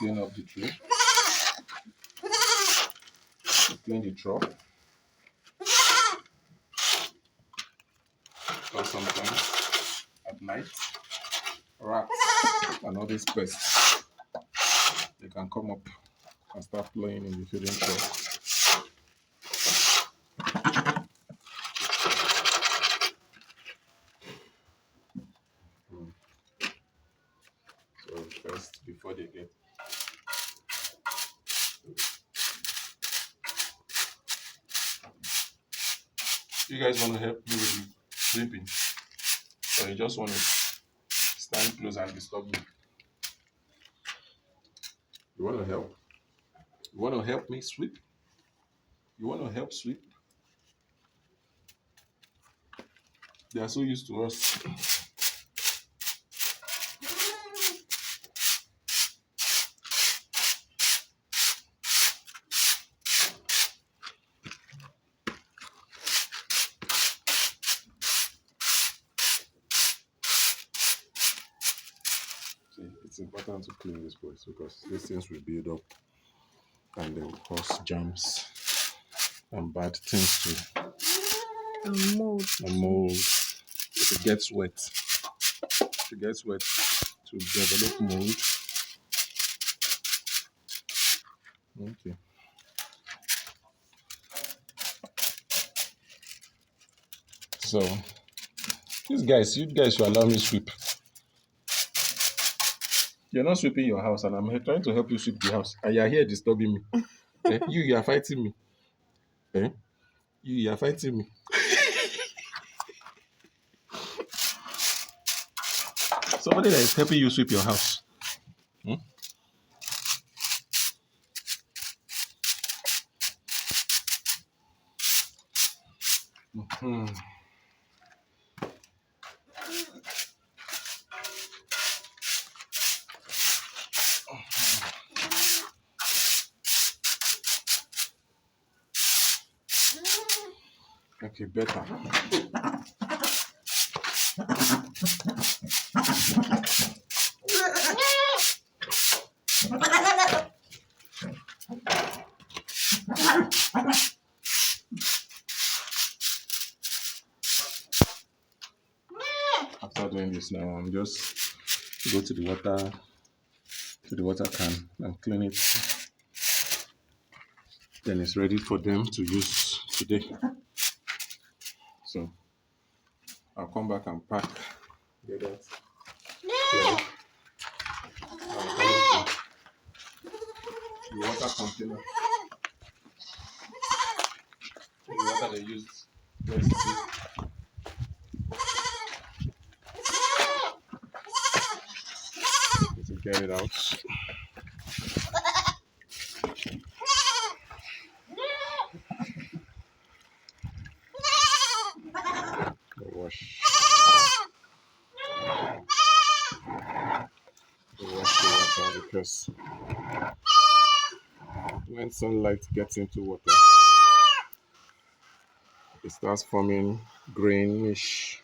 clean up the tray. Clean the trough. Because sometimes at night, rats and all these pests, they can come up and start playing in the feeding trough. So first, before they get you guys want to help me with the sweeping, or you just want to stand close and disturb me? You want to help? You want to help me sweep? You want to help sweep? They are so used to us. See, it's important to clean this place because these things will build up and they will cause germs and bad things to and mold. If it gets wet, to develop mold. Okay. So you guys should allow me sweep. You're not sweeping your house, and I'm here trying to help you sweep the house, and you're here disturbing me. You are fighting me. You are fighting me. Somebody that is helping you sweep your house. Okay, better. After doing this now, I'm just go to the water can and clean it. Then it's ready for them to use today. So I'll come back and pack. Get that? Yeah. The water container. The water they used yesterday. To get it out. The wash the water because when sunlight gets into water, it starts forming greenish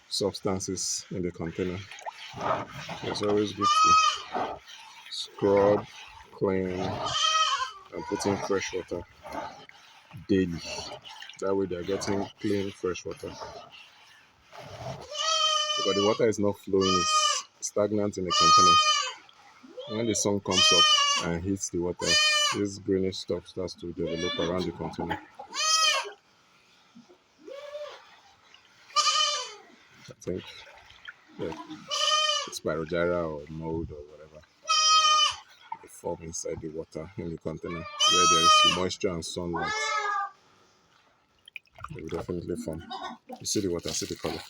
substances in the container. It's always good to scrub, clean, and put in fresh water daily. That way they're getting clean, fresh water. Because the water is not flowing, it's stagnant in the container. When the sun comes up and hits the water, this greenish stuff starts to develop around the container. I think it's spirogyra or mold or whatever. They form inside the water in the container where there is moisture and sunlight. They will definitely form. You see the water, see the color.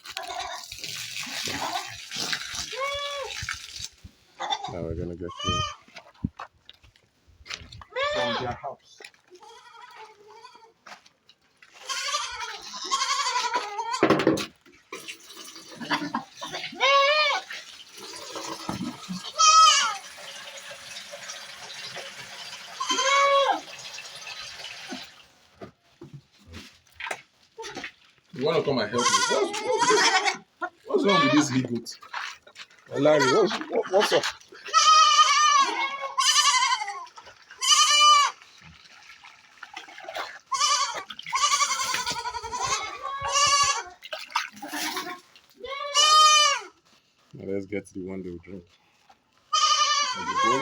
Now we're gonna get clean from their house. You want to come and help me? What's wrong with this he goat? Larry, what's up? Now let's get to the one they will drink. And the bowl,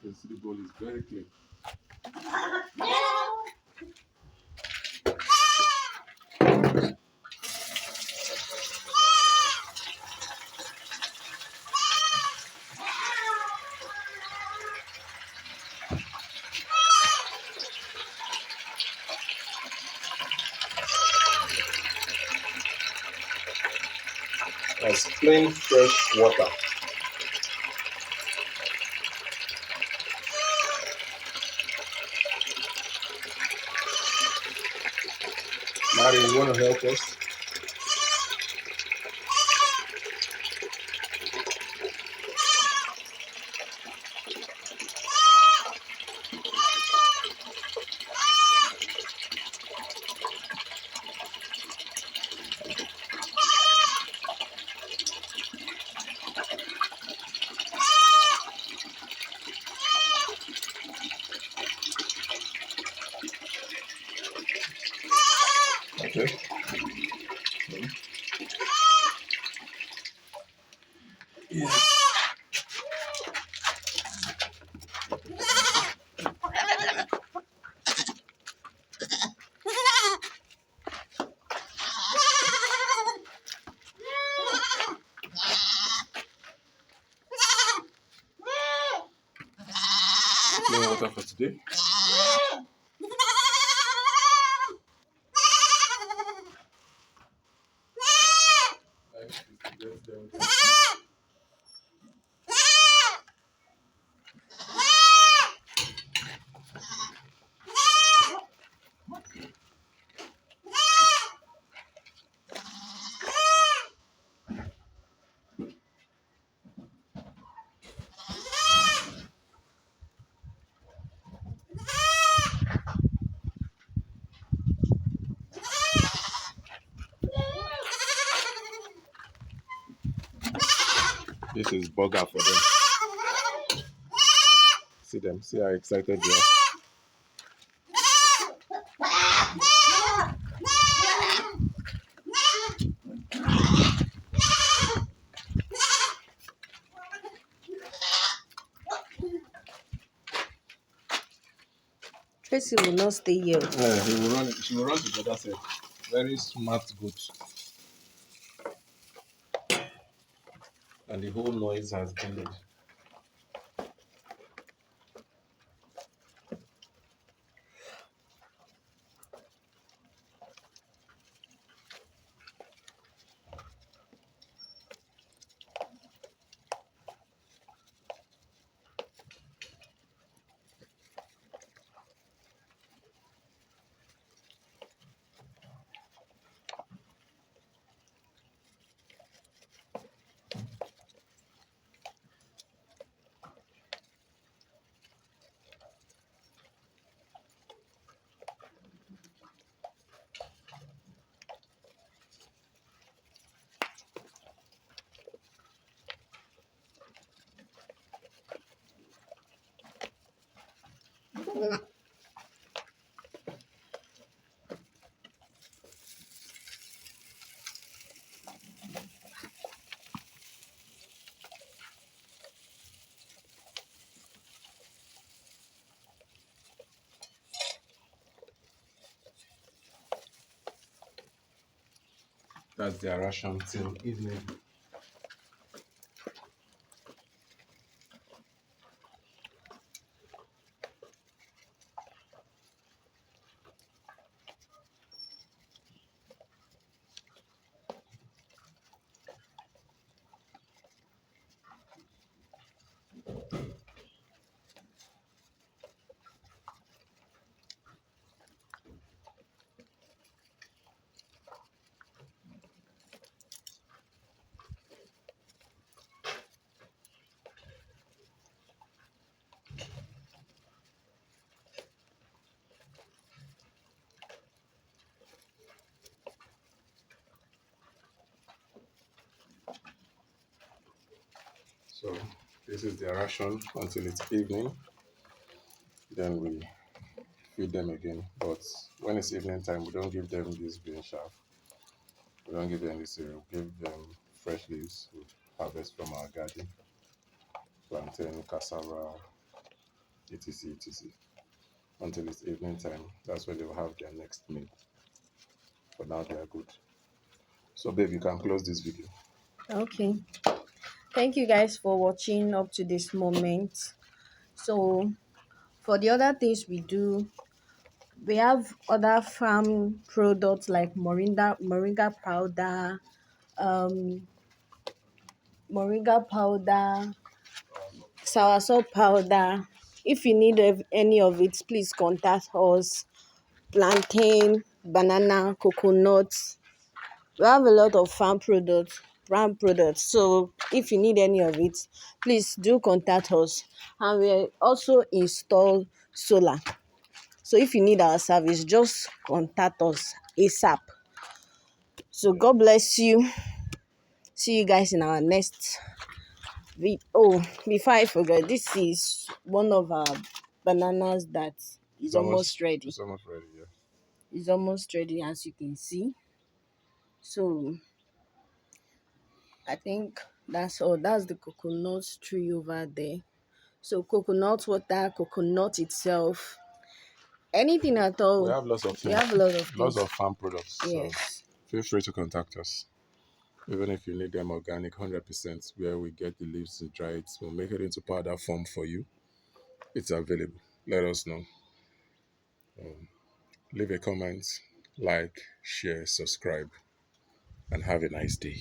you see the bowl is very clean. That's plain fresh water. Larry, you want to help us? Okay. Yeah. Plain water for today. This is burger for them. See them, see how excited they are. Tracy will not stay here. She will run to the other side. Very smart goat. And the whole noise has ended. That's their ration till evening. So this is their ration until it's evening. Then we feed them again. But when it's evening time, we don't give them this bean chaff. We don't give them this cereal. We give them fresh leaves we harvest from our garden, plantain, cassava, etc. etc. Until it's evening time. That's when they will have their next meal. For now, they are good. So, babe, you can close this video. Okay. Thank you guys for watching up to this moment. So for the other things we do, we have other farm products like moringa powder, um, moringa powder, soursop powder. If you need any of it, please contact us. Plantain, banana, coconut. We have a lot of farm products. So if you need any of it, please do contact us. And we also install solar. So if you need our service, just contact us ASAP. So God bless you. See you guys in our next video. Oh, before I forget, this is one of our bananas that is almost ready. It's almost ready, yeah. It's almost ready, as you can see. So I think that's all. That's the coconut tree over there. So coconut water, coconut itself, anything at all. We have lots of We things, have a lot of lots things. of farm products. So Yes. feel free to contact us. Even if you need them organic 100%, where we get the leaves to dry it, we'll make it into powder form for you. It's available. Let us know. Leave a comment, like, share, subscribe, and have a nice day.